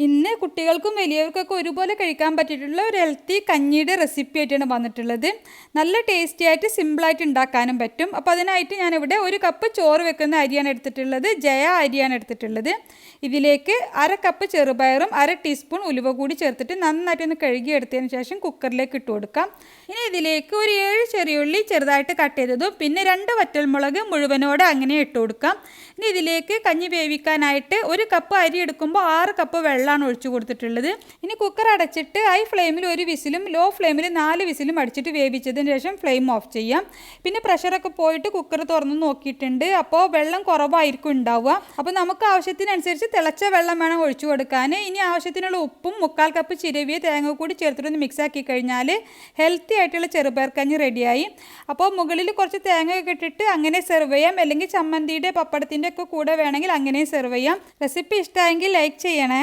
ഇന്ന് കുട്ടികൾക്കും വലിയവർക്കൊക്കെ ഒരുപോലെ കഴിക്കാൻ പറ്റിയിട്ടുള്ള ഒരു ഹെൽത്തി കഞ്ഞിയുടെ റെസിപ്പി ആയിട്ടാണ് വന്നിട്ടുള്ളത്. നല്ല ടേസ്റ്റി ആയിട്ട് സിമ്പിളായിട്ട് ഉണ്ടാക്കാനും പറ്റും. അപ്പോൾ അതിനായിട്ട് ഞാനിവിടെ 1 കപ്പ് ചോറ് വെക്കുന്ന അരിയാണ് എടുത്തിട്ടുള്ളത്, ജയ അരിയാണ് എടുത്തിട്ടുള്ളത്. ഇതിലേക്ക് 1/2 കപ്പ് ചെറുപയറും 1/2 ടീസ്പൂൺ ഉലുവ കൂടി ചേർത്തിട്ട് നന്നായിട്ടൊന്ന് കഴുകി എടുത്തതിന് ശേഷം കുക്കറിലേക്ക് ഇട്ട് കൊടുക്കാം. ഇനി ഇതിലേക്ക് ഒരു 7 ചെറിയുള്ളി ചെറുതായിട്ട് കട്ട് ചെയ്തതും പിന്നെ 2 വറ്റൽമുളക് മുഴുവനോടെ അങ്ങനെ ഇട്ട് കൊടുക്കാം. ഇനി ഇതിലേക്ക് കഞ്ഞി വേവിക്കാനായിട്ട് 1 കപ്പ് അരി എടുക്കുമ്പോൾ 6 കപ്പ് വെള്ളമാണ് ഒഴിച്ചു കൊടുത്തിട്ടുള്ളത്. ഇനി കുക്കർ അടച്ചിട്ട് ഹൈ ഫ്ലെയിമിൽ 1 വിസിലും ലോ ഫ്ലെയിമിൽ 4 വിസിലും അടിച്ചിട്ട് വേവിച്ചതിന് ശേഷം ഫ്ലെയിം ഓഫ് ചെയ്യാം. പിന്നെ പ്രഷറൊക്കെ പോയിട്ട് കുക്കർ തുറന്ന് നോക്കിയിട്ടുണ്ട്. അപ്പോൾ വെള്ളം കുറവായിരിക്കും ഉണ്ടാവുക. അപ്പോൾ നമുക്ക് ആവശ്യത്തിനനുസരിച്ച് തിളച്ച വെള്ളം വേണം ഒഴിച്ചു കൊടുക്കാൻ. ഇനി ആവശ്യത്തിനുള്ള ഉപ്പും 1/4 കപ്പ് ചിരവിയ തേങ്ങ കൂടി ചേർത്തിട്ടൊന്ന് മിക്സ് ആക്കി കഴിഞ്ഞാൽ ഹെൽത്തി ആയിട്ടുള്ള ചെറുപയർ കഞ്ഞി റെഡിയായി. അപ്പോൾ മുകളിൽ കുറച്ച് തേങ്ങയൊക്കെ ഇട്ടിട്ട് അങ്ങനെ സെർവ് ചെയ്യാം, അല്ലെങ്കിൽ ചമ്മന്തിയുടെ പപ്പടത്തിൻ്റെ ഒക്കെ കൂടെ വേണമെങ്കിൽ അങ്ങനെയും സെർവ് ചെയ്യാം. റെസിപ്പി ഇഷ്ടമായെങ്കിൽ ലൈക്ക് ചെയ്യണേ.